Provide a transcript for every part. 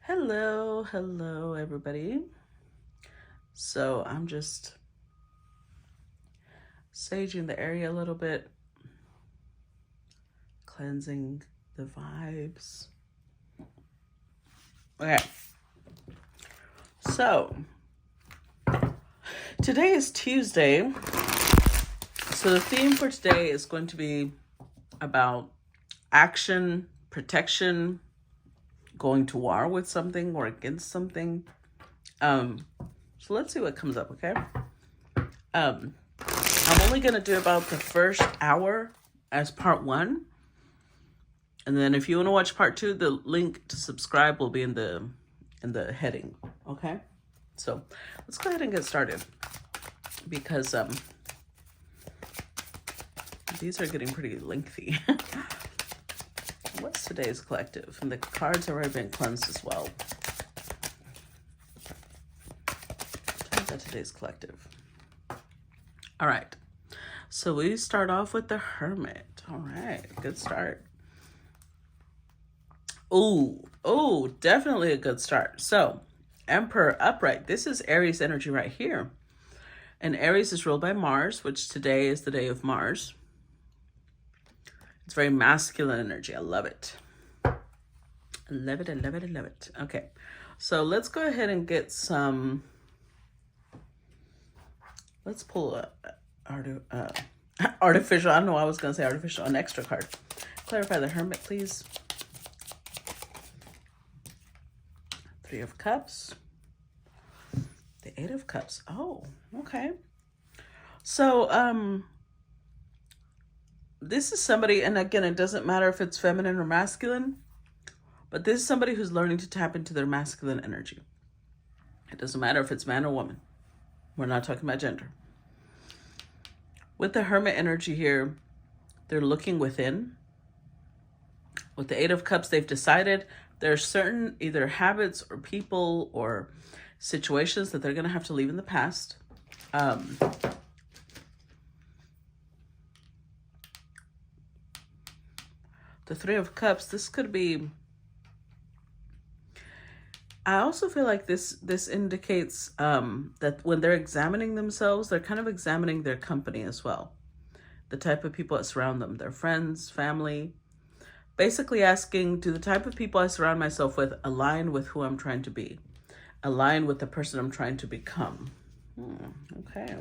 Hello, everybody. So I'm just saging the area a little bit, cleansing the vibes. Okay. So today is Tuesday. So the theme for today is going to be about action, protection, going to war with something or against something. So let's see what comes up, okay? I'm only going to do about the first hour as part one. And then if you want to watch part two, the link to subscribe will be in the heading, okay? So let's go ahead and get started because these are getting pretty lengthy. What's today's collective? And the cards have already been cleansed as well. How's that today's collective? All right. So we start off with the Hermit. All right, good start. Oh, definitely a good start. So Emperor upright. This is Aries energy right here. And Aries is ruled by Mars, which today is the day of Mars. It's very masculine energy. I love it. I love it. Okay, so let's go ahead and get some. Let's pull artificial. I don't know why I was going to say artificial. An extra card. Clarify the Hermit, please. Three of Cups. The Eight of Cups. Oh, okay. So, this is somebody, and again, it doesn't matter if it's feminine or masculine, but this is somebody who's learning to tap into their masculine energy. It doesn't matter if it's man or woman. We're not talking about gender. With the Hermit energy here, they're looking within. With the Eight of Cups, they've decided there are certain either habits or people or situations that they're going to have to leave in the past. The Three of Cups, this could be, I also feel like this indicates that when they're examining themselves, they're kind of examining their company as well. The type of people that surround them, their friends, family. Basically asking, do the type of people I surround myself with align with who I'm trying to be? Align with the person I'm trying to become? Okay.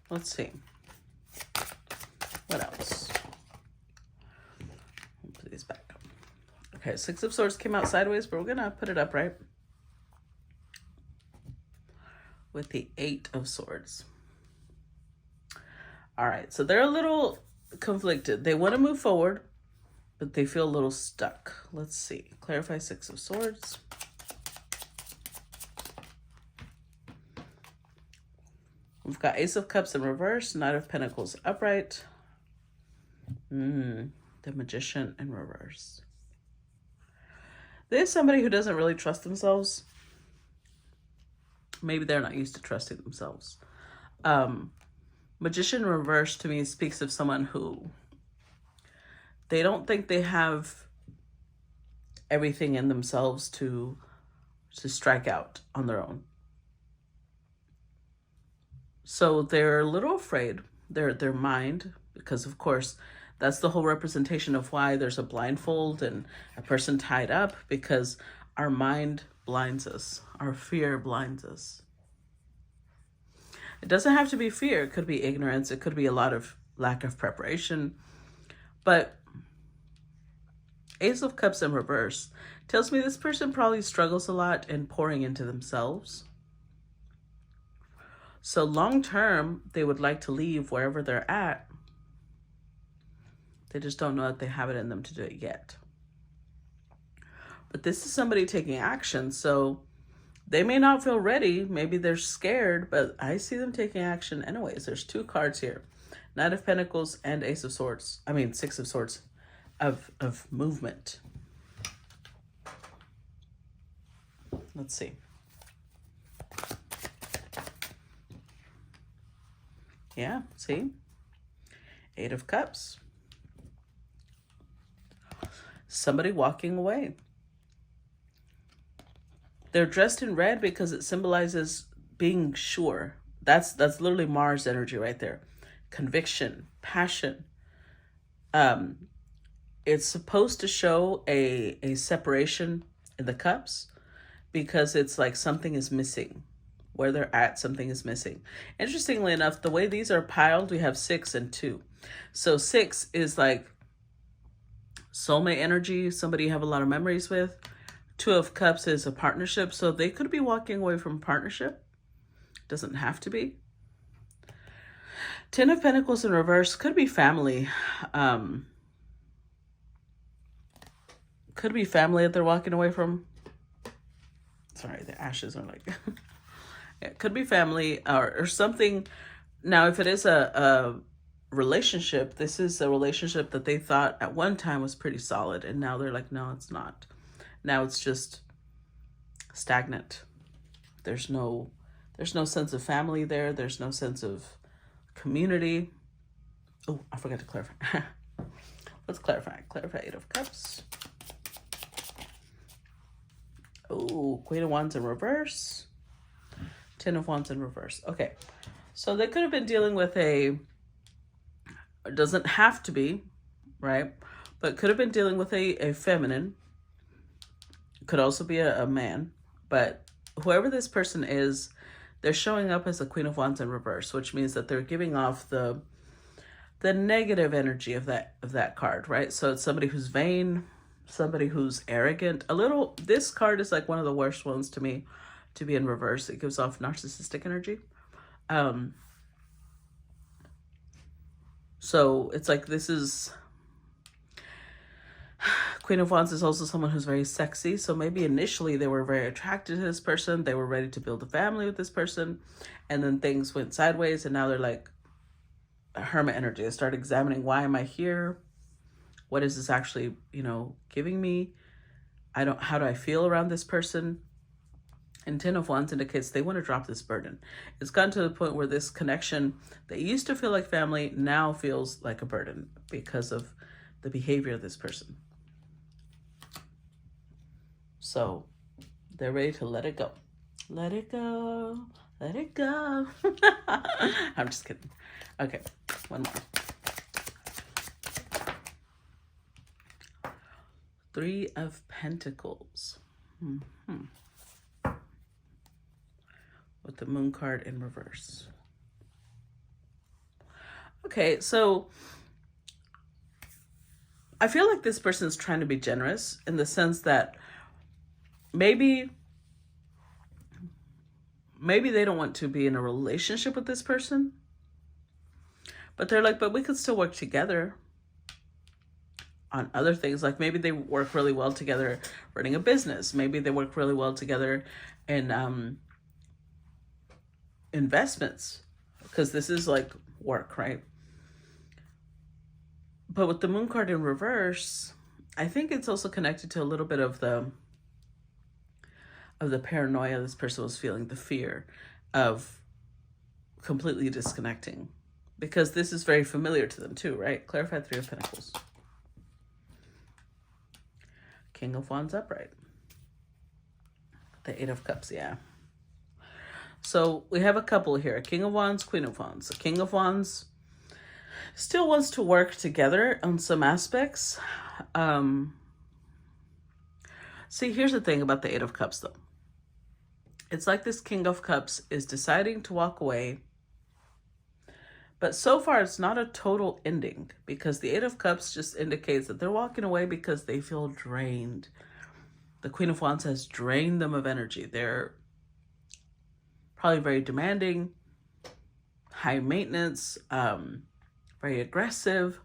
Let's see. What else? I'll put these back. Okay, Six of Swords came out sideways, but we're going to put it upright with the Eight of Swords. All right, so they're a little conflicted. They want to move forward, but they feel a little stuck. Let's see. Clarify Six of Swords. We've got Ace of Cups in reverse, Knight of Pentacles upright. The Magician in reverse. There's somebody who doesn't really trust themselves. Maybe they're not used to trusting themselves. Magician in reverse to me speaks of someone who they don't think they have everything in themselves to strike out on their own. So they're a little afraid, their mind, because of course that's the whole representation of why there's a blindfold and a person tied up, because our mind blinds us. Our fear blinds us. It doesn't have to be fear. It could be ignorance. It could be a lot of lack of preparation. But Ace of Cups in reverse tells me this person probably struggles a lot in pouring into themselves. So long term, they would like to leave wherever they're at. They just don't know that they have it in them to do it yet. But this is somebody taking action. So they may not feel ready. Maybe they're scared, but I see them taking action anyways. There's two cards here. Knight of Pentacles and Ace of Swords. I mean, Six of Swords of movement. Let's see. Yeah, see? Eight of Cups. somebody walking away. They're dressed in red because it symbolizes being sure. That's literally Mars energy right there. Conviction, passion. It's supposed to show a separation in the cups because it's like something is missing. Where they're at, something is missing. Interestingly enough, the way these are piled, we have 6 and 2. So 6 is like soulmate energy, somebody you have a lot of memories with. 2 of Cups is a partnership, so they could be walking away from a partnership. Doesn't have to be. 10 of Pentacles in reverse could be family. Could be family that they're walking away from. Sorry, the ashes are like... It could be family or something. Now, if it is a relationship, this is a relationship that they thought at one time was pretty solid. And now they're like, no, it's not. Now it's just stagnant. There's no sense of family there. There's no sense of community. Oh, I forgot to clarify. Let's clarify. Clarify 8 of Cups. Oh, Queen of Wands in reverse. 10 of Wands in reverse. Okay. So they could have been dealing with it doesn't have to be, right? But could have been dealing with a feminine. Could also be a man. But whoever this person is, they're showing up as the Queen of Wands in reverse, which means that they're giving off the negative energy of that card, right? So it's somebody who's vain, somebody who's arrogant. This card is like one of the worst ones to me to be in reverse. It gives off narcissistic energy. So it's like this is... Queen of Wands is also someone who's very sexy. So maybe initially they were very attracted to this person. They were ready to build a family with this person. And then things went sideways. And now they're like a hermit energy. They start examining, why am I here? What is this actually, giving me? How do I feel around this person? And 10 of Wands indicates they want to drop this burden. It's gotten to the point where this connection that used to feel like family now feels like a burden because of the behavior of this person. So they're ready to let it go. Let it go. Let it go. I'm just kidding. Okay, one more. 3 of Pentacles. With the Moon card in reverse. Okay, so I feel like this person's trying to be generous in the sense that maybe they don't want to be in a relationship with this person, but they're like, but we could still work together on other things. Like maybe they work really well together running a business. Maybe they work really well together in investments, because this is like work, right? But with the Moon card in reverse, I think it's also connected to a little bit of the paranoia this person was feeling, the fear of completely disconnecting, because this is very familiar to them too, right? Clarify 3 of Pentacles. King of Wands upright. The 8 of Cups, yeah. So we have a couple here, King of Wands, Queen of Wands. The King of Wands still wants to work together on some aspects. See, here's the thing about the 8 of Cups, though. It's like this King of Cups is deciding to walk away, but so far it's not a total ending, because the 8 of Cups just indicates that they're walking away because they feel drained. The Queen of Wands has drained them of energy. They're probably very demanding, high maintenance, very aggressive,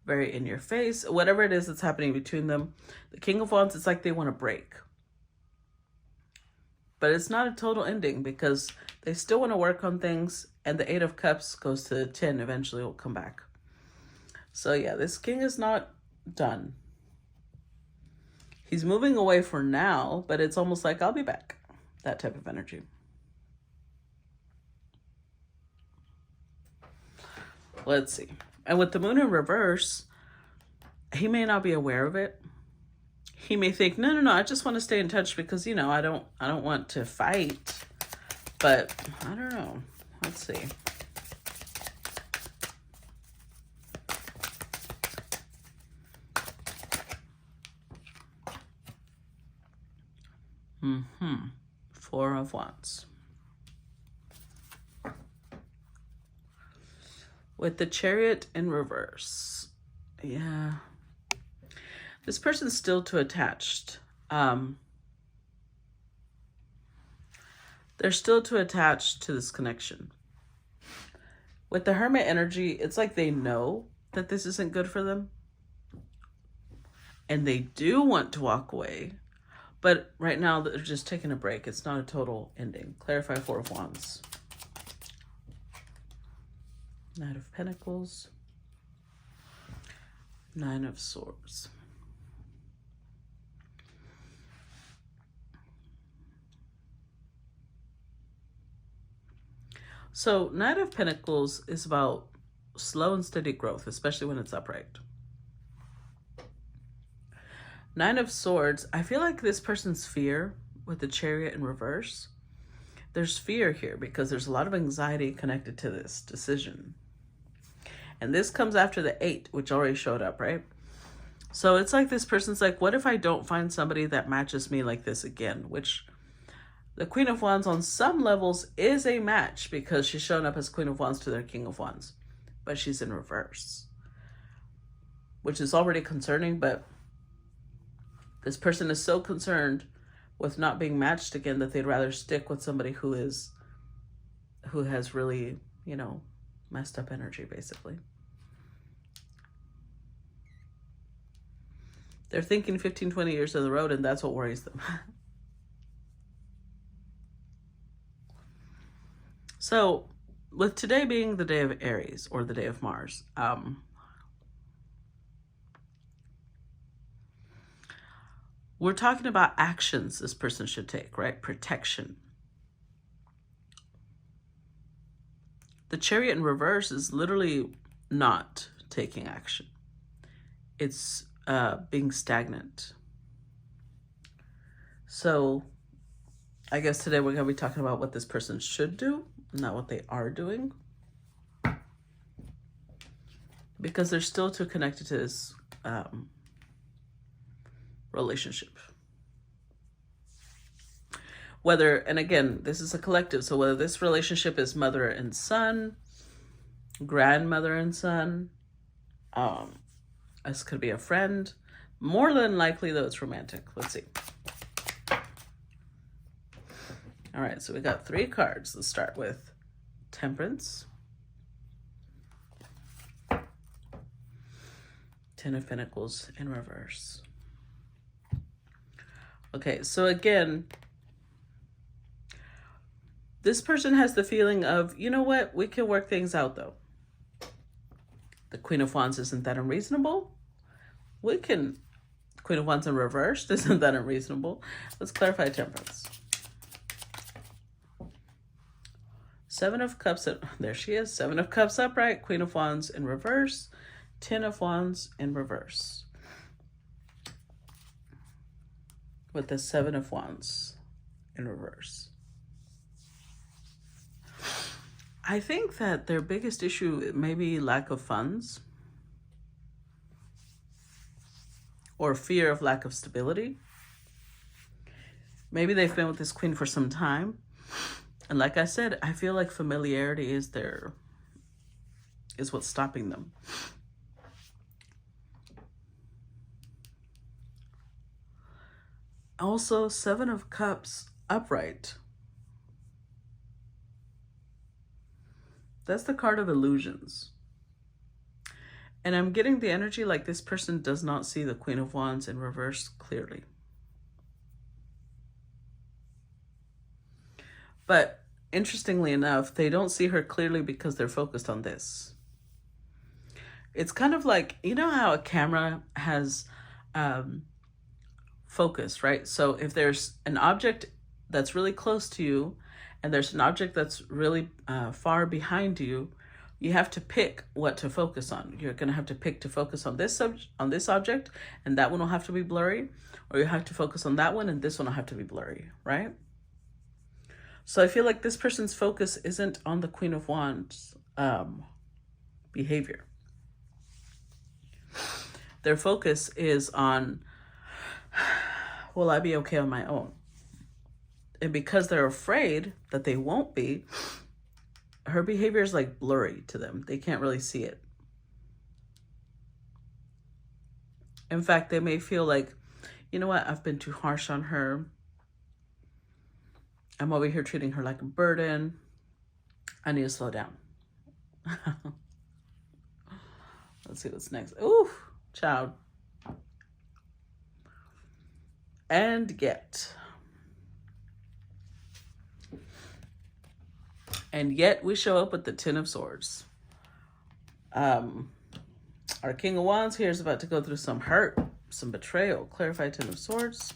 very in your face, whatever it is that's happening between them. The King of Wands, it's like they want to break. But it's not a total ending, because they still want to work on things, and the 8 of Cups goes to 10, eventually will come back. So yeah, this king is not done. He's moving away for now, but it's almost like, I'll be back. That type of energy. Let's see. And with the Moon in reverse, he may not be aware of it, he may think, no, I just want to stay in touch because, you know, I don't want to fight. But I don't know. Let's see. Four of Wands. With the Chariot in reverse. Yeah. This person's still too attached. They're still too attached to this connection. With the Hermit energy, it's like they know that this isn't good for them. And they do want to walk away. But right now, they're just taking a break. It's not a total ending. Clarify Four of Wands. Knight of Pentacles. Nine of Swords. So Knight of Pentacles is about slow and steady growth, especially when it's upright. Nine of Swords, I feel like this person's fear with the Chariot in reverse. There's fear here because there's a lot of anxiety connected to this decision. And this comes after the 8, which already showed up, right? So it's like this person's like, what if I don't find somebody that matches me like this again? Which the Queen of Wands on some levels is a match because she's shown up as Queen of Wands to their King of Wands. But she's in reverse. Which is already concerning, but this person is so concerned with not being matched again that they'd rather stick with somebody who has really, you know, messed up energy, basically. They're thinking 15, 20 years down the road, and that's what worries them. So, with today being the day of Aries, or the day of Mars, we're talking about actions this person should take, right? Protection. The Chariot in reverse is literally not taking action. It's being stagnant. So I guess today we're going to be talking about what this person should do, not what they are doing. Because they're still too connected to this relationship. Whether, and again, this is a collective, so whether this relationship is mother and son, grandmother and son, this could be a friend. More than likely, though, it's romantic. Let's see. All right, so we got 3 cards. Let's start with Temperance, 10 of Pentacles in reverse. Okay, so again, this person has the feeling of, you know what, we can work things out though. The Queen of Wands isn't that unreasonable. We can, Queen of Wands in reverse isn't that unreasonable. Let's clarify Temperance. 7 of Cups, there she is. 7 of Cups upright, Queen of Wands in reverse, 10 of Wands in reverse. With the 7 of Wands in reverse. I think that their biggest issue may be lack of funds or fear of lack of stability. Maybe they've been with this queen for some time. And like I said, I feel like familiarity is what's stopping them. Also, 7 of Cups upright. That's the card of illusions. And I'm getting the energy like this person does not see the Queen of Wands in reverse clearly. But interestingly enough, they don't see her clearly because they're focused on this. It's kind of like, you know how a camera has focus, right? So if there's an object that's really close to you and there's an object that's really far behind you, You have to pick what to focus on. You're going to have to pick to focus on this object, and that one will have to be blurry, or you have to focus on that one and this one will have to be blurry, right? So I feel like this person's focus isn't on the Queen of Wands behavior. Their focus is on, will I be okay on my own? And because they're afraid that they won't be, her behavior is like blurry to them. They can't really see it. In fact, they may feel like, you know what, I've been too harsh on her. I'm over here treating her like a burden. I need to slow down. Let's see what's next. Ooh, child. And yet we show up with the Ten of Swords. Our King of Wands here is about to go through some hurt, some betrayal. Clarify Ten of Swords.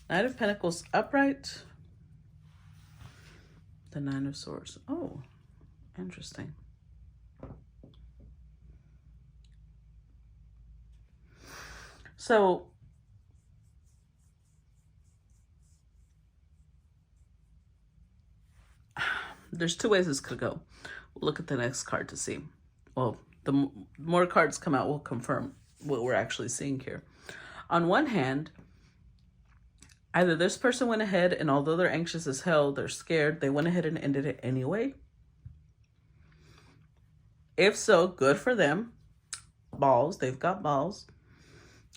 Knight of Pentacles upright. The Nine of Swords. Oh, interesting. So there's two ways this could go. We'll look at the next card to see. Well, the more cards come out, we'll confirm what we're actually seeing here. On one hand, either this person went ahead and although they're anxious as hell, they're scared, they went ahead and ended it anyway. If so, good for them. Balls, they've got balls.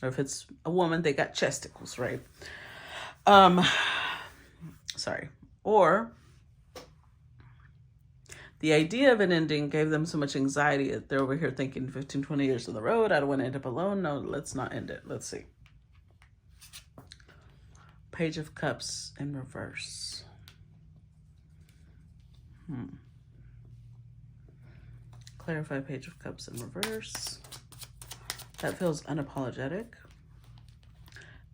Or if it's a woman, they got chesticles, right? Sorry. Or the idea of an ending gave them so much anxiety that they're over here thinking 15, 20 years on the road, I don't want to end up alone. No, let's not end it. Let's see. Page of Cups in reverse. Clarify Page of Cups in reverse. That feels unapologetic.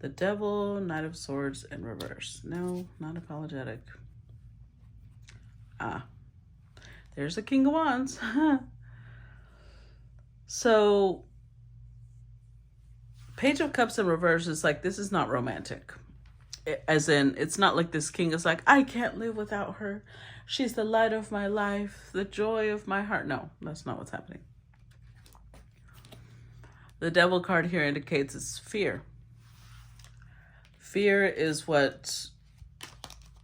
The Devil, Knight of Swords in reverse. No, not apologetic. There's the King of Wands. So, Page of Cups in reverse is like, this is not romantic. As in, it's not like this king is like, I can't live without her. She's the light of my life, the joy of my heart. No, that's not what's happening. The Devil card here indicates it's fear. Fear is what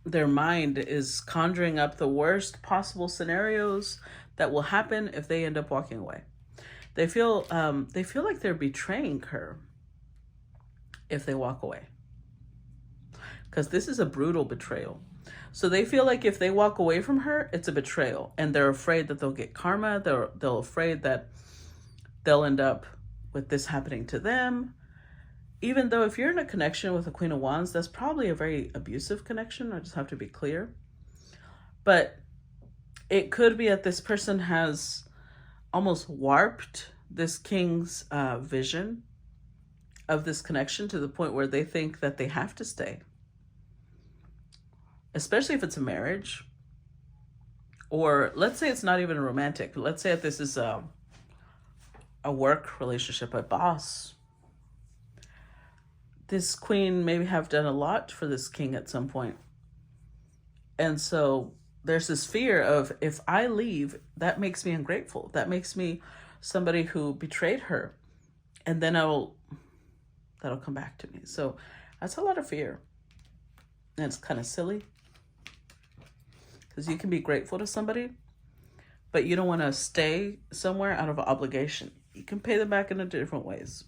their mind is conjuring up the worst possible scenarios that will happen if they end up walking away. They feel like they're betraying her if they walk away. Because this is a brutal betrayal. So they feel like if they walk away from her, it's a betrayal. And they're afraid that they'll get karma. They're afraid that they'll end up with this happening to them. Even though if you're in a connection with a Queen of Wands, that's probably a very abusive connection. I just have to be clear. But it could be that this person has almost warped this king's vision of this connection to the point where they think that they have to stay. Especially if it's a marriage. Or let's say it's not even romantic. Let's say that this is a work relationship, a boss. This queen maybe have done a lot for this king at some point. And so there's this fear of, if I leave, that makes me ungrateful. That makes me somebody who betrayed her. And then that'll come back to me. So that's a lot of fear. And it's kind of silly. Because you can be grateful to somebody, but you don't want to stay somewhere out of obligation. You can pay them back in different ways.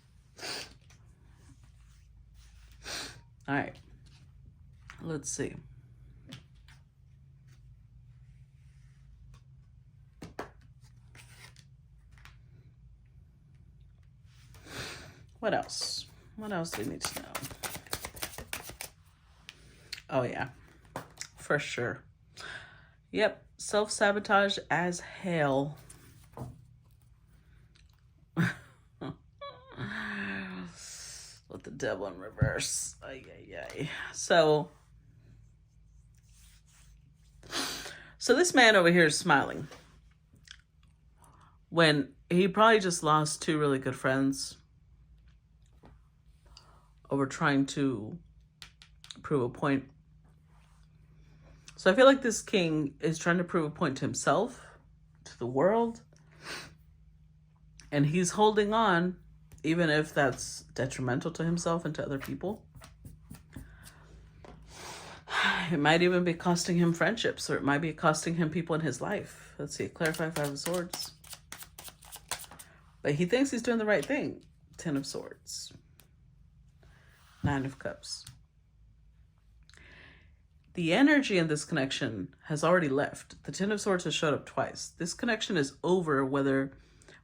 All right. Let's see. What else? What else do we need to know? Oh, yeah. For sure. Yep. Self-sabotage as hell. With the Devil in reverse. Ay, ay, ay. So, So this man over here is smiling when he probably just lost two really good friends over trying to prove a point. So I feel like this king is trying to prove a point to himself, to the world, and he's holding on, even if that's detrimental to himself and to other people. It might even be costing him friendships, or it might be costing him people in his life. Let's see, clarify, Five of Swords. But he thinks he's doing the right thing. Ten of Swords. Nine of Cups. The energy in this connection has already left. The Ten of Swords has showed up twice. This connection is over. Whether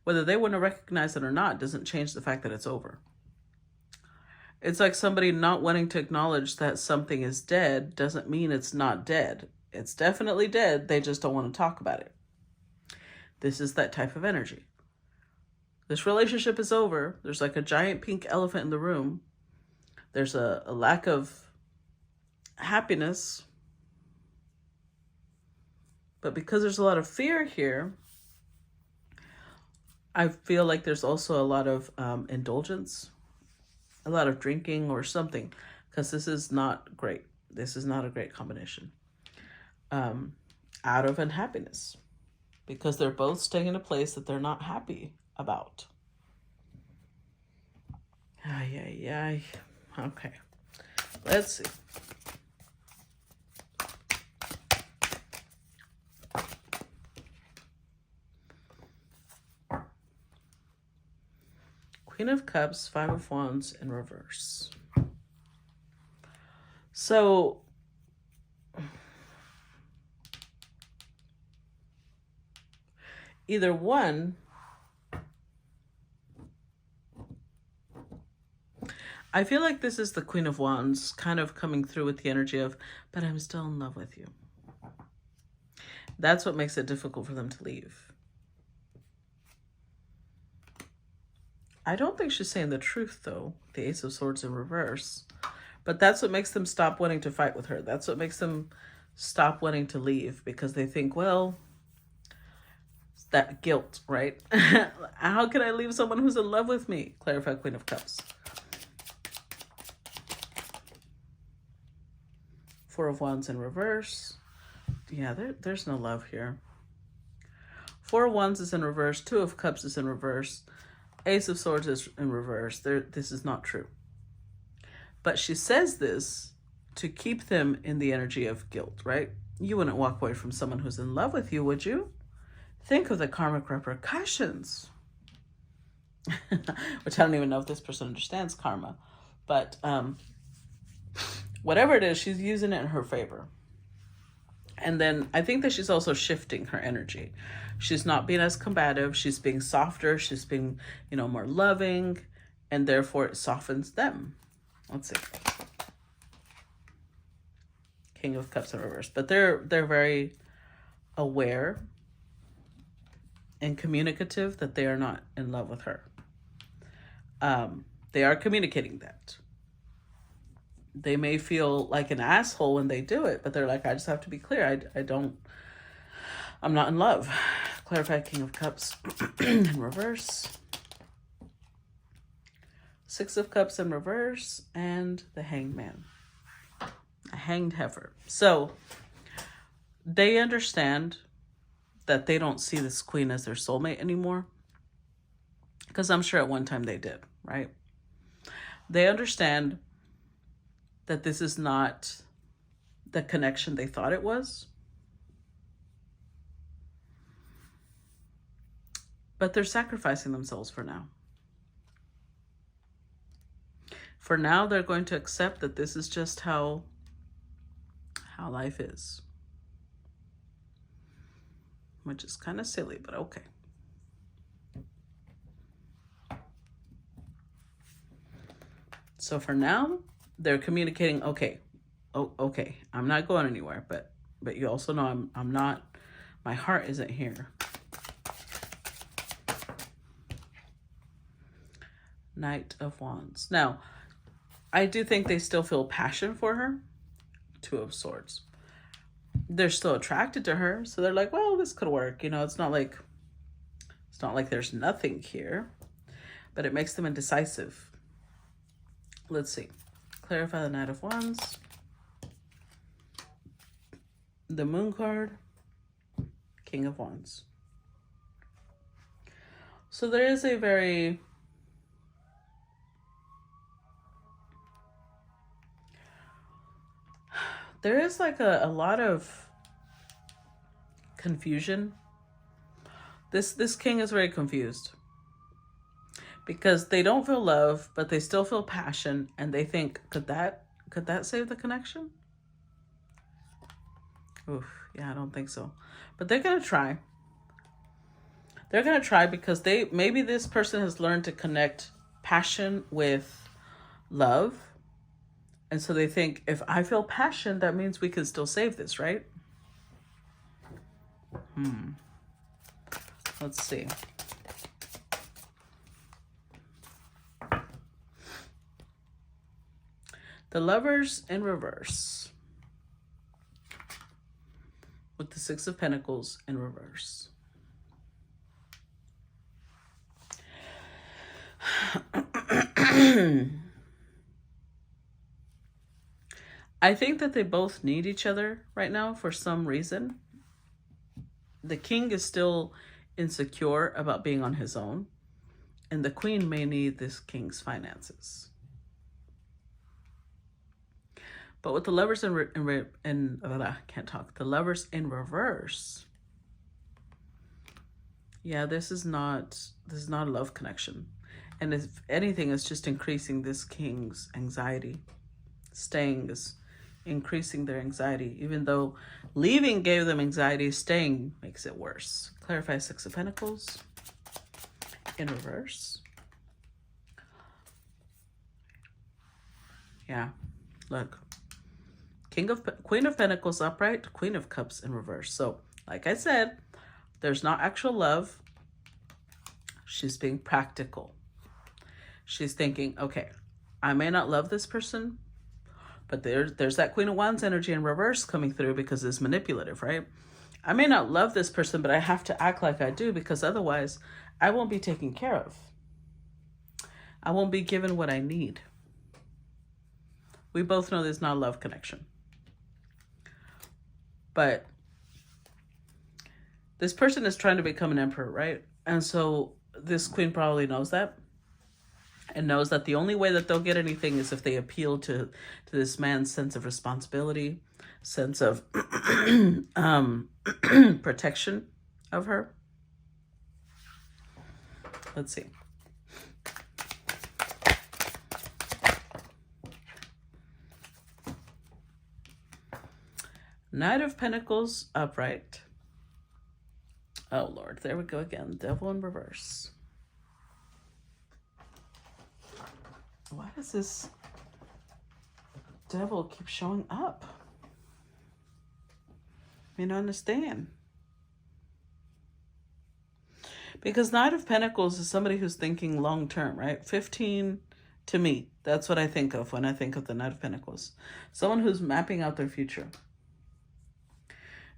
they want to recognize it or not doesn't change the fact that it's over. It's like somebody not wanting to acknowledge that something is dead doesn't mean it's not dead. It's definitely dead. They just don't want to talk about it. This is that type of energy. This relationship is over. There's like a giant pink elephant in the room. There's a lack of happiness. But because there's a lot of fear here, I feel like there's also a lot of indulgence, a lot of drinking or something, because this is not great. This is not a great combination. Out of unhappiness, because they're both staying in a place that they're not happy about. Ay. Okay, let's see. Queen of Cups, Five of Wands in reverse. So either one, I feel like this is the Queen of Wands kind of coming through with the energy of, but I'm still in love with you. That's what makes it difficult for them to leave. I don't think she's saying the truth, though. The Ace of Swords in reverse. But that's what makes them stop wanting to fight with her. That's what makes them stop wanting to leave, because they think, well, it's that guilt, right? How can I leave someone who's in love with me? Clarify, Queen of Cups. Four of Wands in reverse. Yeah, there's no love here. Four of Wands is in reverse. Two of Cups is in reverse. Ace of Swords is in reverse. This is not true. But she says this to keep them in the energy of guilt, right? You wouldn't walk away from someone who's in love with you, would you? Think of the karmic repercussions. Which I don't even know if this person understands karma. But whatever it is, she's using it in her favor. And then I think that she's also shifting her energy. She's not being as combative. She's being softer. She's being, more loving. And therefore it softens them. Let's see. King of Cups in reverse. But they're very aware and communicative that they are not in love with her. They are communicating that. They may feel like an asshole when they do it, but they're like, I just have to be clear. I'm not in love. Clarify, King of Cups in reverse. Six of Cups in reverse, and the Hanged Man. A hanged heifer. So they understand that they don't see this queen as their soulmate anymore. Because I'm sure at one time they did, right? They understand that this is not the connection they thought it was. But they're sacrificing themselves for now. For now, they're going to accept that this is just how life is. Which is kind of silly, but okay. So for now, they're communicating, okay, I'm not going anywhere, but you also know I'm not, my heart isn't here. Knight of Wands. Now, I do think they still feel passion for her. Two of Swords. they're still attracted to her. So they're like, well, this could work. You know, it's not like there's nothing here, but it makes them indecisive. Let's see. Clarify the Knight of Wands. The Moon card. King of Wands. So there is a very there is like a lot of confusion. This king is very confused because they don't feel love, but they still feel passion, and they think, could that save the connection? Oof, yeah, I don't think so. But they're gonna try. They're gonna try because maybe this person has learned to connect passion with love. And so they think, if I feel passion, that means we can still save this, right? Let's see. The Lovers in reverse. With the Six of Pentacles in reverse. I think that they both need each other right now for some reason. The king is still insecure about being on his own, and the queen may need this king's finances. But with the Lovers the Lovers in reverse. Yeah, this is not a love connection. And if anything, it's just increasing this king's anxiety. Staying is increasing their anxiety. Even though leaving gave them anxiety, staying makes it worse. Clarify Six of Pentacles in reverse. Yeah, look. Queen of Pentacles upright, Queen of Cups in reverse. So, like I said, there's not actual love. She's being practical. She's thinking, okay, I may not love this person, but there's that Queen of Wands energy in reverse coming through because it's manipulative, right? I may not love this person, but I have to act like I do because otherwise I won't be taken care of. I won't be given what I need. We both know there's not a love connection. But this person is trying to become an emperor, right? And so this queen probably knows that. And knows that the only way that they'll get anything is if they appeal to this man's sense of responsibility, sense of protection of her. Let's see. Knight of Pentacles upright. Oh, Lord. There we go again. Devil in reverse. Why does this devil keep showing up? I mean, I understand. Because Knight of Pentacles is somebody who's thinking long term, right? 15 to me. That's what I think of when I think of the Knight of Pentacles. Someone who's mapping out their future.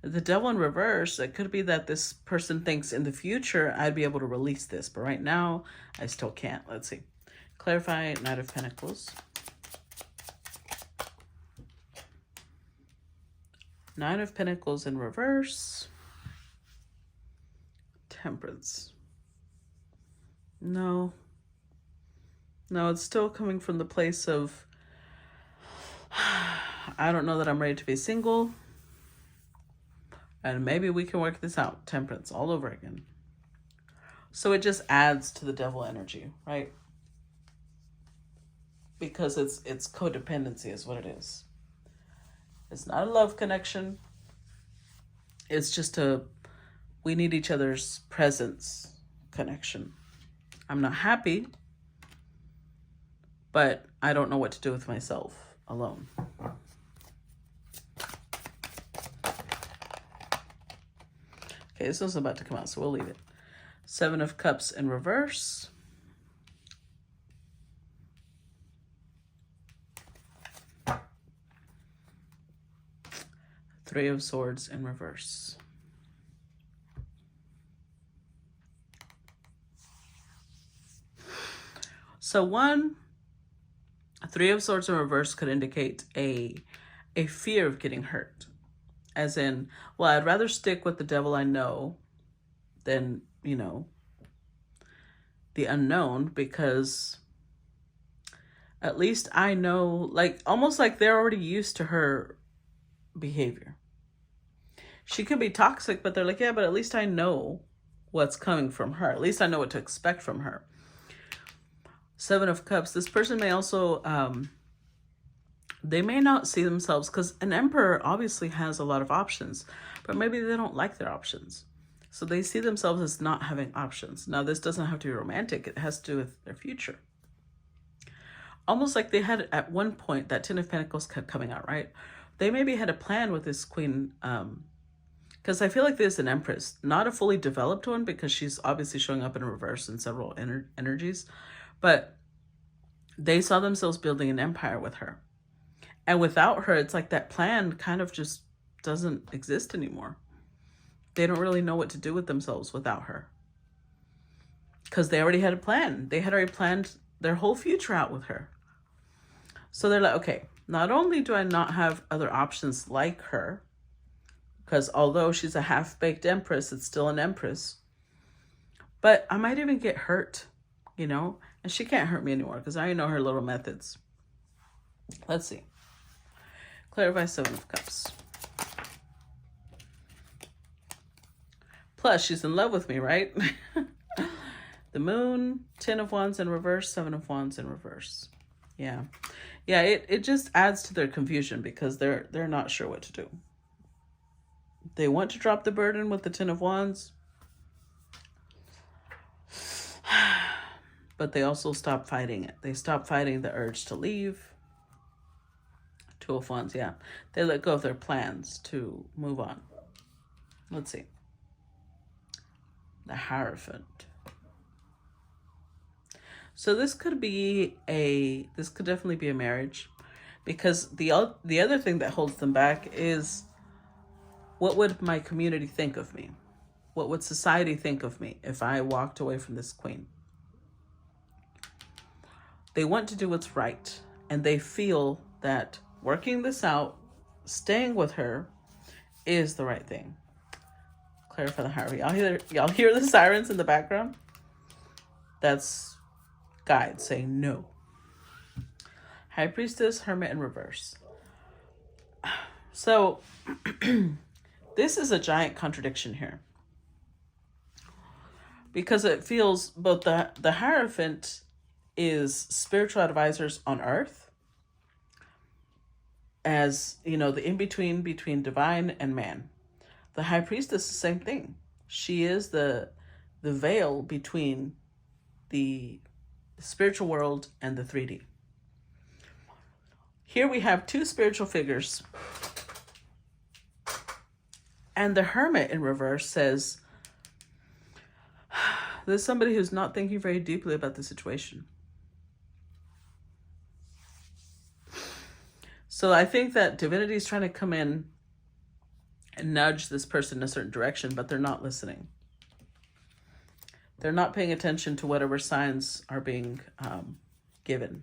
The Devil in reverse, it could be that this person thinks in the future I'd be able to release this, but right now I still can't. Let's see. Clarify Knight of Pentacles. Nine of Pentacles in reverse. Temperance. No. No, it's still coming from the place of, I don't know that I'm ready to be single. And maybe we can work this out. Temperance all over again. So it just adds to the devil energy, right? Because it's codependency is what it is. It's not a love connection. It's just we need each other's presence connection. I'm not happy, but I don't know what to do with myself alone. Okay, this one's about to come out, so we'll leave it. Seven of Cups in reverse. Three of Swords in reverse. So Three of Swords in reverse could indicate a fear of getting hurt. As in, well, I'd rather stick with the devil I know than, you know, the unknown, because at least I know, like, almost like they're already used to her behavior. She could be toxic, but they're like, yeah, but at least I know what's coming from her. At least I know what to expect from her. Seven of Cups. This person may also, they may not see themselves, because an Emperor obviously has a lot of options, but maybe they don't like their options. So they see themselves as not having options. Now, this doesn't have to be romantic. It has to do with their future. Almost like they had at one point, that Ten of Pentacles kept coming out, right? They maybe had a plan with this Queen, because I feel like there's an Empress, not a fully developed one, because she's obviously showing up in reverse in several energies, but they saw themselves building an empire with her. And without her, it's like that plan kind of just doesn't exist anymore. They don't really know what to do with themselves without her, because they already had a plan. They had already planned their whole future out with her. So they're like, okay, not only do I not have other options like her, because although she's a half-baked Empress, it's still an Empress, but I might even get hurt, you know, and she can't hurt me anymore because I already know her little methods. Let's see. Clarify Seven of Cups. Plus, she's in love with me, right? The Moon, 10 of Wands in reverse, 7 of Wands in reverse. Yeah. Yeah, it just adds to their confusion, because they're not sure what to do. They want to drop the burden with the 10 of Wands, but they also stop fighting it. They stop fighting the urge to leave. 2 of Wands, yeah. They let go of their plans to move on. Let's see. The Hierophant. So this could definitely be a marriage, because the other thing that holds them back is, what would my community think of me? What would society think of me if I walked away from this Queen? They want to do what's right, and they feel that working this out, staying with her, is the right thing. Clarify the Hierophant. Y'all hear the sirens in the background? That's guides saying no. High Priestess, Hermit in reverse. So this is a giant contradiction here, because it feels both the Hierophant is spiritual advisors on earth, as you know, the in-between between divine and man. The High Priestess, the same thing. She is the veil between the spiritual world and the 3D. Here we have two spiritual figures, and the Hermit in reverse says there's somebody who's not thinking very deeply about the situation. So I think that divinity is trying to come in and nudge this person in a certain direction, but they're not listening. They're not paying attention to whatever signs are being given.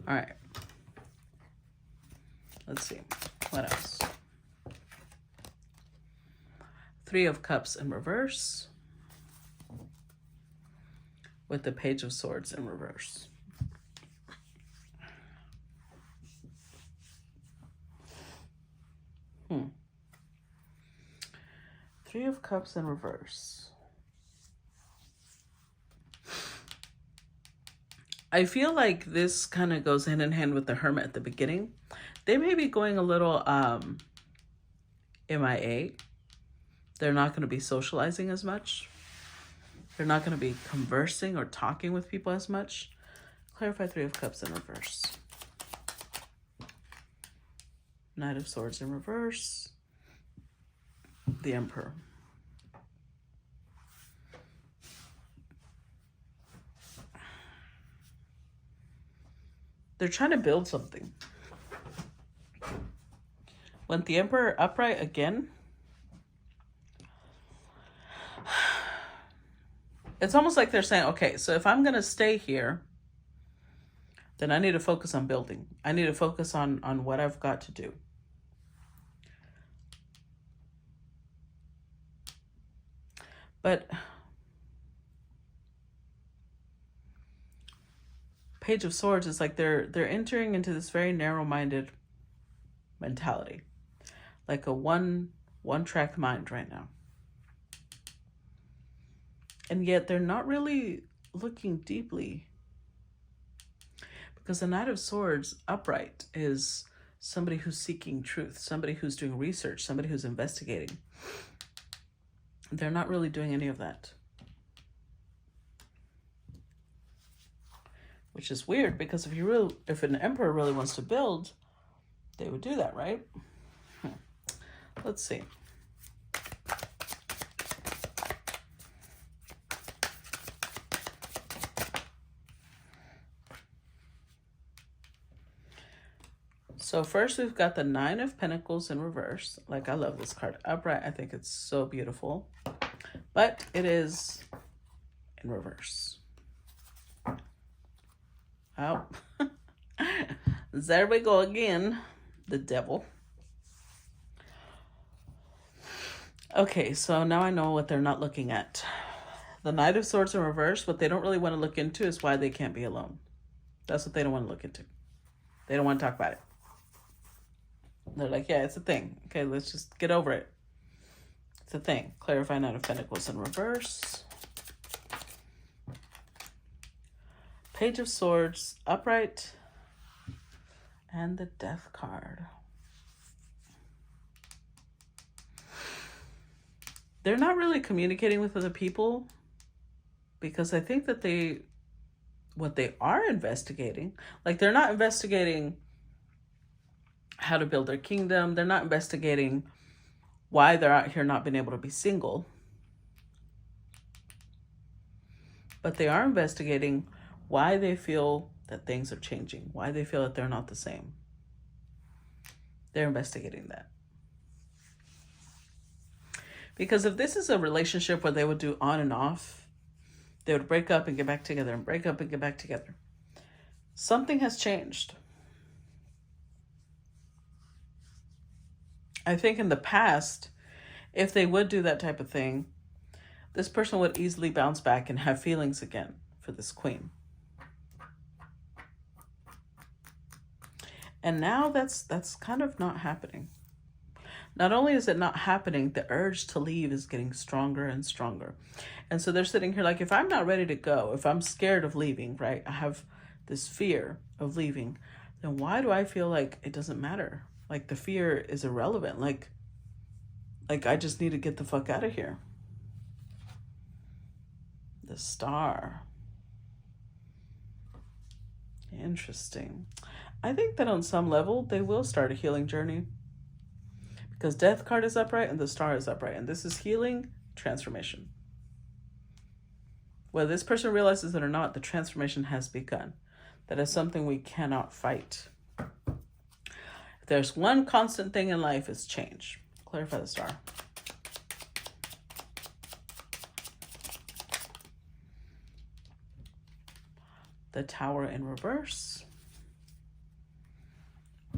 All right. Let's see. What else? 3 of Cups in reverse, with the Page of Swords in reverse. Three of Cups in reverse. I feel like this kind of goes hand in hand with the Hermit at the beginning. They may be going a little MIA. They're not going to be socializing as much. They're not going to be conversing or talking with people as much. Clarify 3 of Cups in reverse. Knight of Swords in reverse. The Emperor. They're trying to build something. Went the Emperor upright again. It's almost like they're saying, okay, so if I'm going to stay here, then I need to focus on building. I need to focus on what I've got to do. But Page of Swords is like they're entering into this very narrow-minded mentality, like a one-track mind right now. And yet they're not really looking deeply, because the Knight of Swords upright is somebody who's seeking truth, somebody who's doing research, somebody who's investigating. They're not really doing any of that. Which is weird, because if an emperor really wants to build, they would do that, right? Let's see. So first we've got the Nine of Pentacles in reverse. Like, I love this card. Upright, I think it's so beautiful. But it is in reverse. Oh. There we go again. The Devil. Okay, so now I know what they're not looking at. The Knight of Swords in reverse, what they don't really want to look into is why they can't be alone. That's what they don't want to look into. They don't want to talk about it. They're like, yeah, it's a thing. Okay, let's just get over it. It's a thing. Clarify Knight of Pentacles in reverse. Page of Swords upright. And the Death card. They're not really communicating with other people, because I think that what they are investigating, like, they're not investigating how to build their kingdom. They're not investigating why they're out here not being able to be single. But they are investigating why they feel that things are changing, why they feel that they're not the same. They're investigating that. Because if this is a relationship where they would do on and off, they would break up and get back together and break up and get back together. Something has changed. I think in the past, if they would do that type of thing, this person would easily bounce back and have feelings again for this queen. And now that's kind of not happening. Not only is it not happening, the urge to leave is getting stronger and stronger. And so they're sitting here like, if I'm not ready to go, if I'm scared of leaving, right? I have this fear of leaving, then why do I feel like it doesn't matter? Like, the fear is irrelevant. Like I just need to get the fuck out of here. The Star. Interesting. I think that on some level, they will start a healing journey. Because Death card is upright and the Star is upright. And this is healing, transformation. Whether this person realizes it or not, the transformation has begun. That is something we cannot fight. If there's one constant thing in life, it's change. Clarify the Star. The Tower in reverse.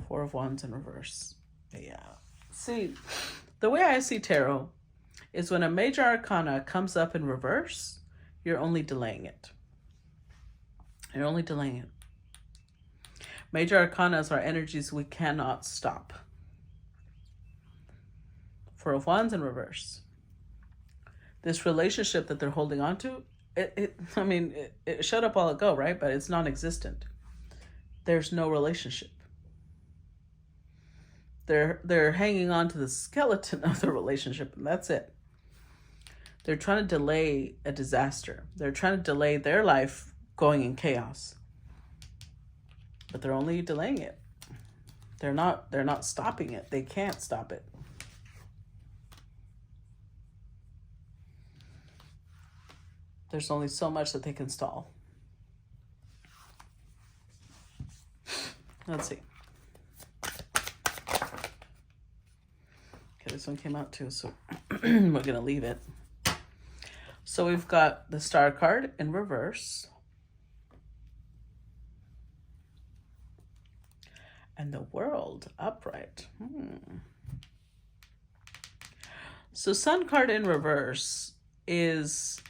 Four of Wands in reverse. Yeah. See, the way I see tarot is when a major arcana comes up in reverse, you're only delaying it. You're only delaying it. Major arcanas are energies we cannot stop. Four of Wands in reverse. This relationship that they're holding on to, it showed up while ago, right? But it's non-existent. There's no relationship. They're hanging on to the skeleton of the relationship, and that's it. They're trying to delay a disaster. They're trying to delay their life going in chaos. But they're only delaying it. They're not stopping it. They can't stop it. There's only so much that they can stall. Let's see. Okay, this one came out too, so we're going to leave it. So we've got the Star card in reverse. And the World upright. So Sun card in reverse is,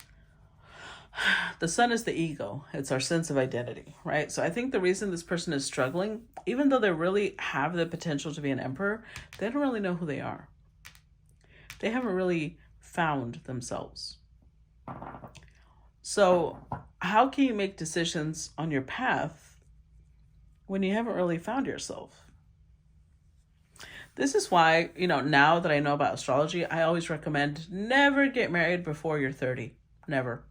the Sun is the ego. It's our sense of identity, right? So I think the reason this person is struggling, even though they really have the potential to be an emperor, they don't really know who they are. They haven't really found themselves. So how can you make decisions on your path when you haven't really found yourself? This is why, now that I know about astrology, I always recommend never get married before you're 30. Never.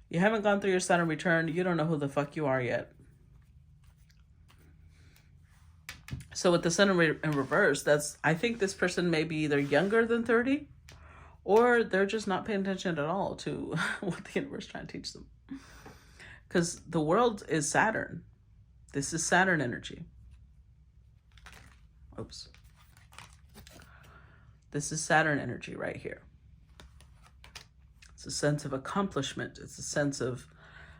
You haven't gone through your Saturn return. You don't know who the fuck you are yet. So with the Sun in reverse, I think this person may be either younger than 30 or they're just not paying attention at all to what the universe is trying to teach them. Because the World is Saturn. This is Saturn energy. Oops. This is Saturn energy right here. It's a sense of accomplishment. It's a sense of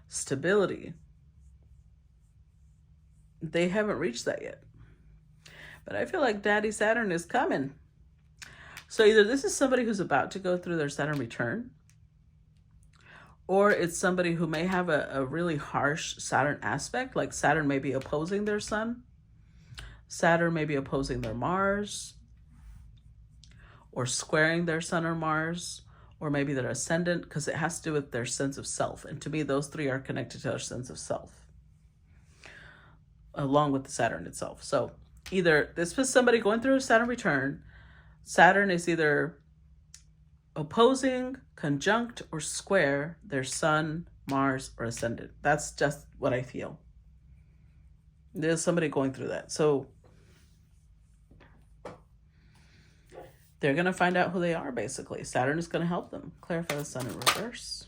stability. They haven't reached that yet. But I feel like Daddy Saturn is coming. So either this is somebody who's about to go through their Saturn return, or it's somebody who may have a really harsh Saturn aspect, like Saturn may be opposing their Sun. Saturn may be opposing their Mars, or squaring their Sun or Mars, or maybe their ascendant, because it has to do with their sense of self. And to me, those three are connected to our sense of self, along with the Saturn itself. So either this was somebody going through a Saturn return. Saturn is either opposing, conjunct, or square their Sun, Mars, or ascendant. That's just what I feel. There's somebody going through that. So they're going to find out who they are, basically. Saturn is going to help them clarify the Sun in reverse.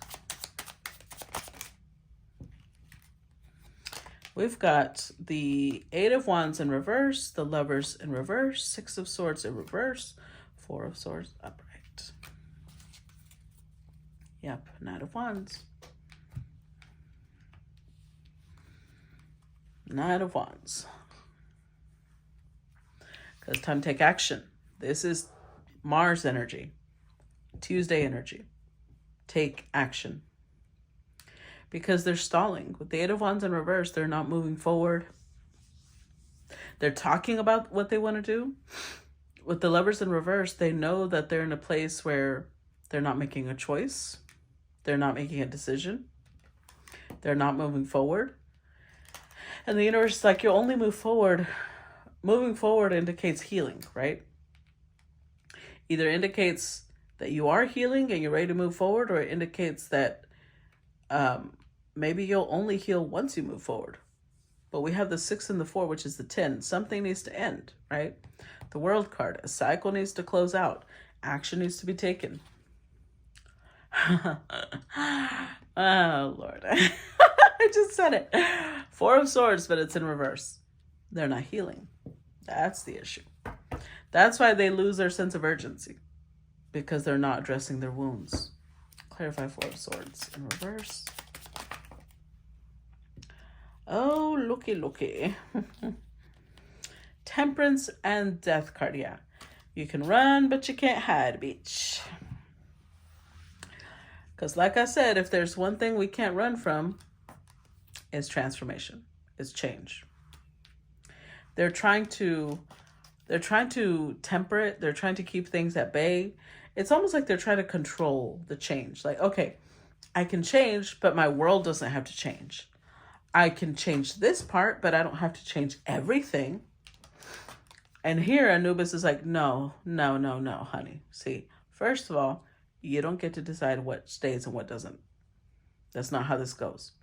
We've got the Eight of Wands in reverse, the Lovers in reverse, Six of Swords in reverse, Four of Swords upright. Yep, Knight of Wands. Knight of Wands. Because time to take action. This is Mars energy, Tuesday energy. Take action. Because they're stalling. With the Eight of Wands in reverse, they're not moving forward. They're talking about what they want to do. With the Lovers in reverse, they know that they're in a place where they're not making a choice. They're not making a decision. They're not moving forward. And the universe is like, you only move forward. Moving forward indicates healing, right? Either indicates that you are healing and you're ready to move forward, or it indicates that maybe you'll only heal once you move forward. But we have the 6 and the 4, which is the 10. Something needs to end, right? The World card. A cycle needs to close out. Action needs to be taken. Oh, Lord. I just said it. Four of Swords, but it's in reverse. They're not healing. That's the issue. That's why they lose their sense of urgency. Because they're not addressing their wounds. Clarify Four of Swords in reverse. Oh, looky. Temperance and Death card, yeah. You can run, but you can't hide, bitch. Because like I said, if there's one thing we can't run from, it's transformation. It's change. They're trying to temper it. They're trying to keep things at bay. It's almost like they're trying to control the change. Like, okay, I can change, but my world doesn't have to change. I can change this part, but I don't have to change everything. And here Anubis is like, no, honey. See, first of all, you don't get to decide what stays and what doesn't. That's not how this goes.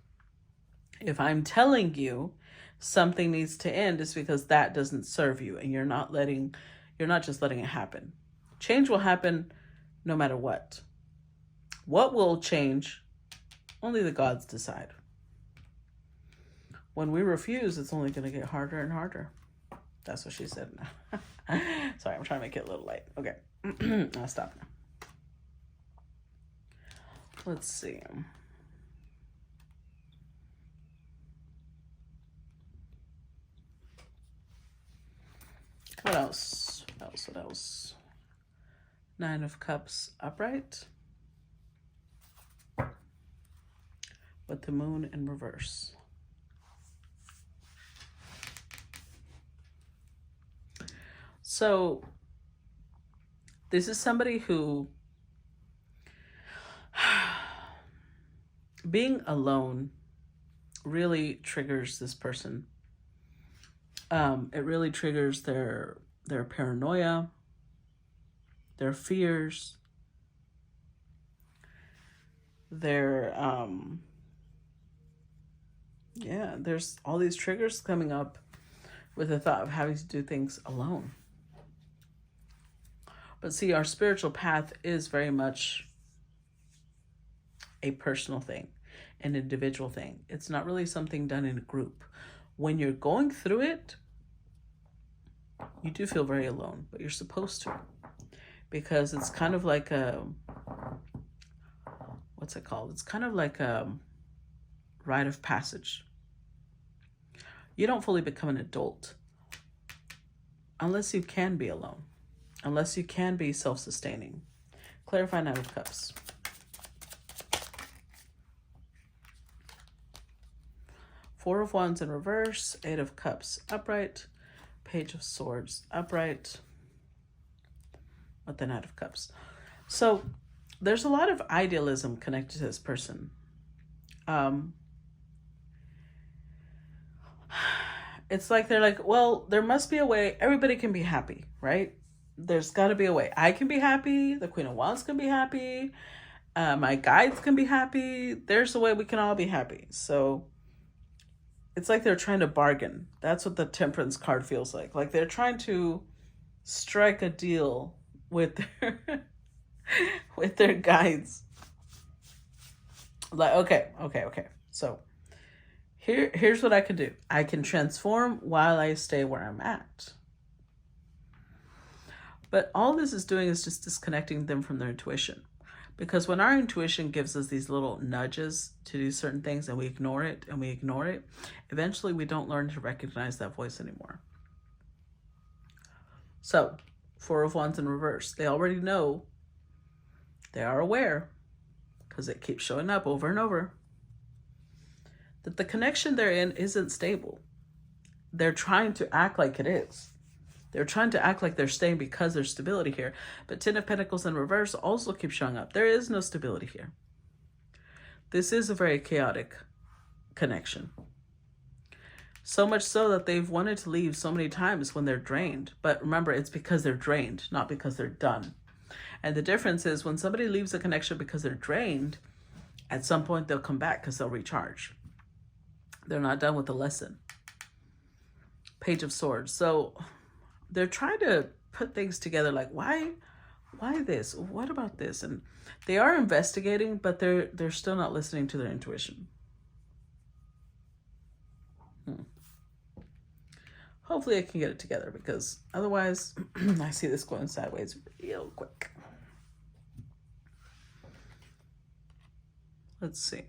If I'm telling you something needs to end, it's because that doesn't serve you, and you're not just letting it happen. Change will happen no matter what. What will change? Only the gods decide. when we refuse, it's only going to get harder and harder. That's what she said. Sorry, I'm trying to make it a little light. Okay. I'll stop now. Let's see. What else? What else? Nine of Cups upright. With the moon in reverse. So this is somebody who, being alone really triggers this person. It really triggers their paranoia, their fears, their there's all these triggers coming up with the thought of having to do things alone. But see, our spiritual path is very much a personal thing, an individual thing. It's not really something done in a group. When you're going through it, you do feel very alone, but you're supposed to, because it's kind of like a, what's it called? It's kind of like a rite of passage. You don't fully become an adult unless you can be alone, unless you can be self-sustaining. Clarify Nine of Cups. Four of Wands in reverse, Eight of Cups upright, Page of Swords upright, with the Knight of Cups. So there's a lot of idealism connected to this person. It's like they're like, well, there must be a way everybody can be happy, right? There's got to be a way. I can be happy. The Queen of Wands can be happy. My guides can be happy. There's a way we can all be happy. So it's like they're trying to bargain. That's what the Temperance card feels like. Like they're trying to strike a deal with their with their guides. Like, okay. So here's what I can do. I can transform while I stay where I'm at. But all this is doing is just disconnecting them from their intuition. Because when our intuition gives us these little nudges to do certain things and we ignore it, eventually we don't learn to recognize that voice anymore. So, Four of Wands in reverse. They already know, they are aware, because it keeps showing up over and over, that the connection they're in isn't stable. They're trying to act like it is. They're trying to act like they're staying because there's stability here. But Ten of Pentacles in reverse also keeps showing up. There is no stability here. This is a very chaotic connection. So much so that they've wanted to leave so many times when they're drained. But remember, it's because they're drained, not because they're done. And the difference is when somebody leaves a connection because they're drained, at some point they'll come back because they'll recharge. They're not done with the lesson. Page of Swords. So they're trying to put things together like, why this? What about this? And they are investigating, but they're still not listening to their intuition. Hopefully I can get it together, because otherwise I see this going sideways real quick. Let's see.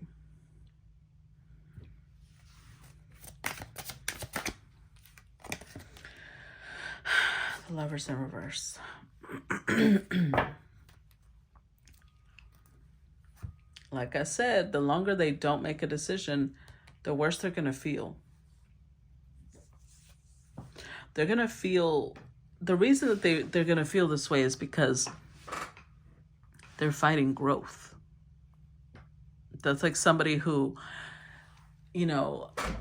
The Lovers in reverse. Like I said, the longer they don't make a decision, the worse they're going to feel. They're going to feel, the reason that they're going to feel this way is because they're fighting growth. That's like somebody who,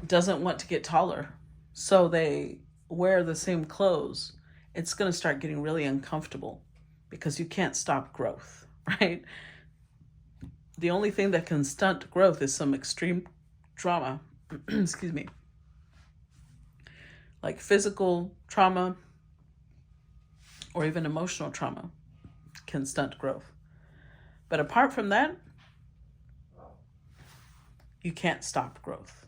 doesn't want to get taller. So they wear the same clothes. It's going to start getting really uncomfortable because you can't stop growth, right? The only thing that can stunt growth is some extreme trauma. Excuse me. Like physical trauma or even emotional trauma can stunt growth. But apart from that, you can't stop growth.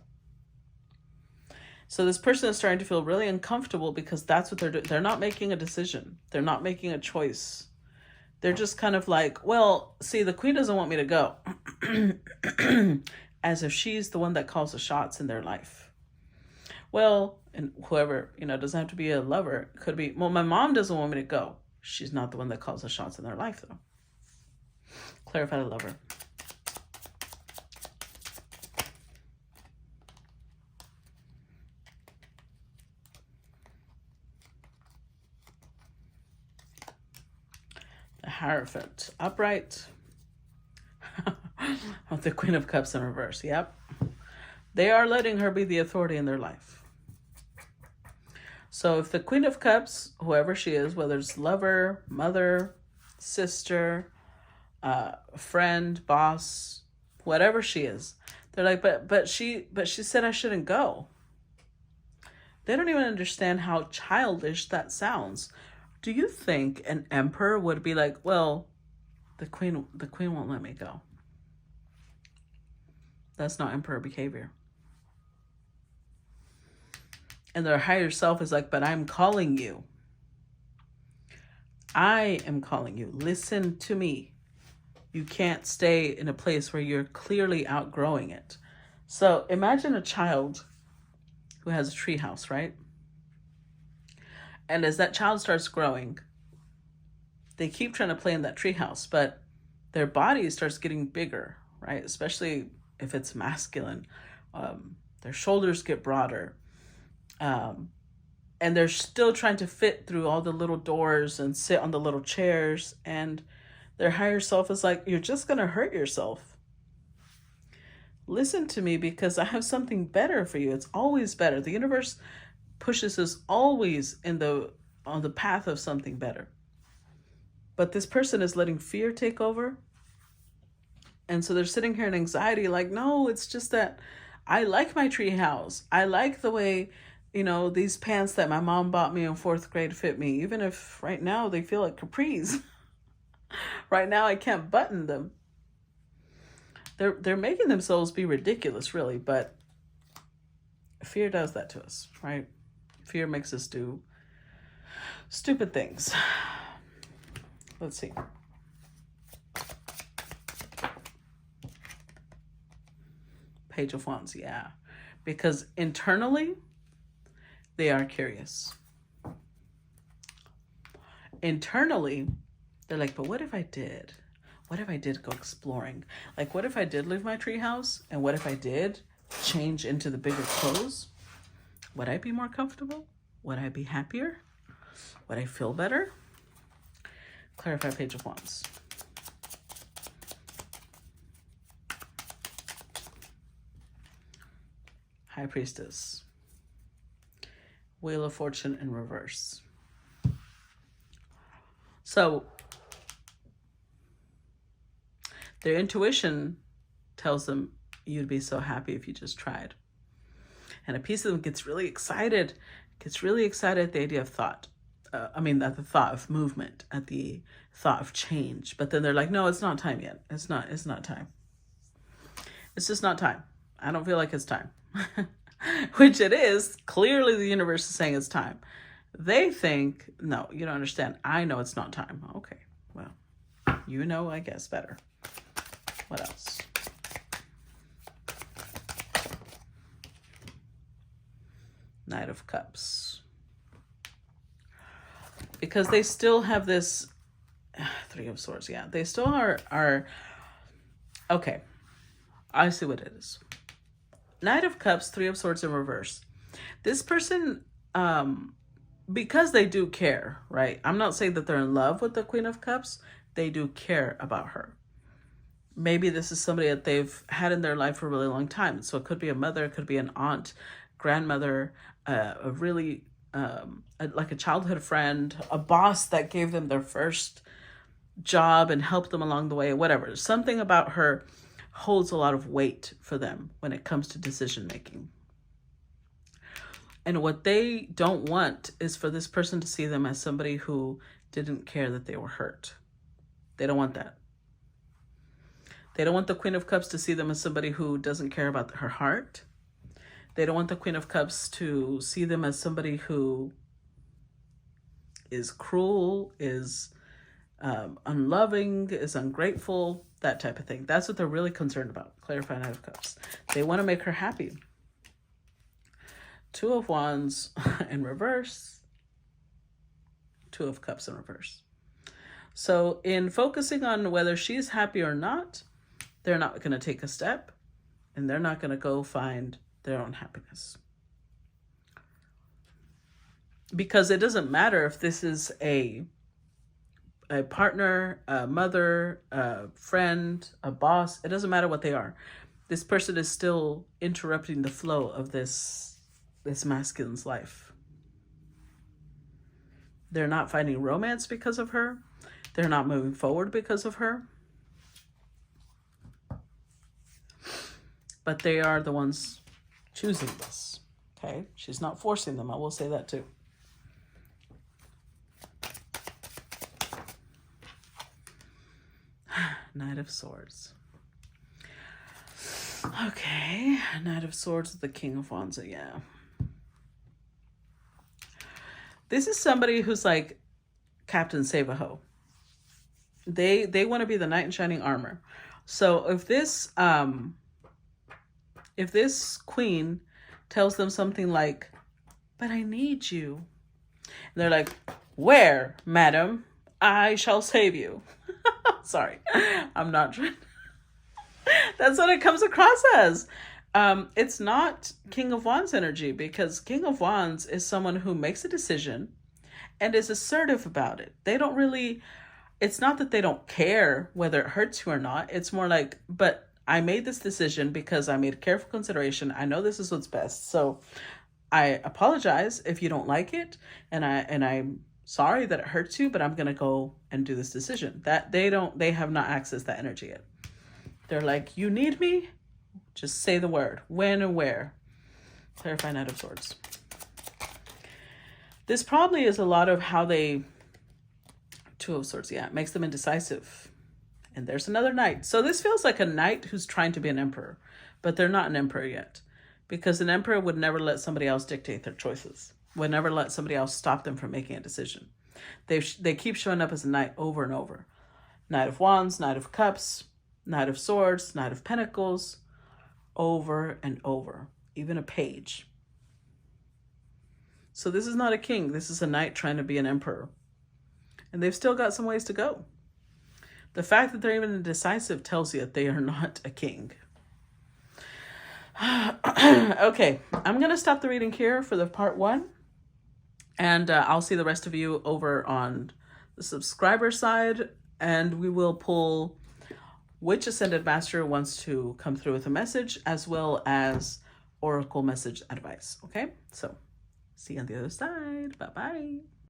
So this person is starting to feel really uncomfortable because that's what they're doing. They're not making a decision. They're not making a choice. They're just kind of like, well, see, the queen doesn't want me to go. As if she's the one that calls the shots in their life. Well, and whoever, doesn't have to be a lover. It could be, well, my mom doesn't want me to go. She's not the one that calls the shots in their life, though. Clarify the lover. The Hierophant. Upright. The Queen of Cups in reverse. Yep. They are letting her be the authority in their life. So if the Queen of Cups, whoever she is, whether it's lover, mother, sister, friend, boss, whatever she is, they're like, but she said I shouldn't go. They don't even understand how childish that sounds. Do you think an emperor would be like, well, the queen won't let me go? That's not emperor behavior. And their higher self is like, but I'm calling you. I am calling you. Listen to me. You can't stay in a place where you're clearly outgrowing it. So imagine a child who has a treehouse, right? And as that child starts growing, they keep trying to play in that treehouse, but their body starts getting bigger, right? Especially if it's masculine. Their shoulders get broader. And they're still trying to fit through all the little doors and sit on the little chairs. And their higher self is like, you're just going to hurt yourself. Listen to me because I have something better for you. It's always better. The universe pushes us always on the path of something better. But this person is letting fear take over. And so they're sitting here in anxiety like, no, it's just that I like my tree house. I like the way, these pants that my mom bought me in 4th grade fit me, even if right now they feel like capris. Right now I can't button them. They're making themselves be ridiculous, really, but fear does that to us, right? Fear makes us do stupid things. Let's see. Page of Wands, yeah. Because internally, they are curious. Internally, they're like, but what if I did? What if I did go exploring? Like, what if I did leave my treehouse? And what if I did change into the bigger clothes? Would I be more comfortable? Would I be happier? Would I feel better? Clarify Page of Wands. High Priestess. Wheel of Fortune in reverse. So their intuition tells them you'd be so happy if you just tried. And a piece of them gets really excited at the idea of thought. At the thought of movement, at the thought of change. But then they're like, no, it's not time yet. It's not time. It's just not time. I don't feel like it's time. Which it is. Clearly the universe is saying it's time. They think, no, you don't understand. I know it's not time. Okay, well, I guess better. What else? Knight of Cups. Because they still have this 3 of Swords. Yeah, they still are okay. I see what it is. Knight of Cups, 3 of Swords in reverse. This person, because they do care, right? I'm not saying that they're in love with the Queen of Cups. They do care about her. Maybe this is somebody that they've had in their life for a really long time. So it could be a mother, it could be an aunt, grandmother, a really like a childhood friend, a boss that gave them their first job and helped them along the way, whatever. Something about her holds a lot of weight for them when it comes to decision making. And what they don't want is for this person to see them as somebody who didn't care that they were hurt. They don't want that. They don't want the Queen of Cups to see them as somebody who doesn't care about her heart. They don't want the Queen of Cups to see them as somebody who is cruel, is unloving, is ungrateful, that type of thing. That's what they're really concerned about. Clarify Knight of Cups. They want to make her happy. Two of Wands in reverse. Two of Cups in reverse. So in focusing on whether she's happy or not, they're not going to take a step, and they're not going to go find their own happiness. Because it doesn't matter if this is a partner, a mother, a friend, a boss. It doesn't matter what they are. This person is still interrupting the flow of this masculine's life. They're not finding romance because of her. They're not moving forward because of her. But they are the ones choosing this. Okay? She's not forcing them. I will say that too. Knight of Swords. Okay. Knight of Swords with the King of Wands. Yeah. This is somebody who's like Captain Save-A-Ho. They want to be the knight in shining armor. So if this queen tells them something like, but I need you. And they're like, where, madam? I shall save you. Sorry, I'm not trying. That's what it comes across as. It's not King of Wands energy, because King of Wands is someone who makes a decision and is assertive about it. They don't really, it's not that they don't care whether it hurts you or not. It's more like, but I made this decision because I made careful consideration. I know this is what's best. So I apologize if you don't like it. And I'm sorry that it hurts you, but I'm going to go and do this decision. That they have not accessed that energy yet. They're like, you need me? Just say the word. When and where. Clarify Knight of Swords. This probably is a lot of how they... Two of Swords, yeah. It makes them indecisive. And there's another knight. So this feels like a knight who's trying to be an emperor. But they're not an emperor yet. Because an emperor would never let somebody else dictate their choices. Would never let somebody else stop them from making a decision. They keep showing up as a knight over and over. Knight of Wands, Knight of Cups, Knight of Swords, Knight of Pentacles. Over and over. Even a page. So this is not a king. This is a knight trying to be an emperor. And they've still got some ways to go. The fact that they're even indecisive tells you that they are not a king. Okay, I'm going to stop the reading here for the part 1. And I'll see the rest of you over on the subscriber side. And we will pull which Ascended Master wants to come through with a message, as well as Oracle message advice. Okay, so see you on the other side. Bye-bye.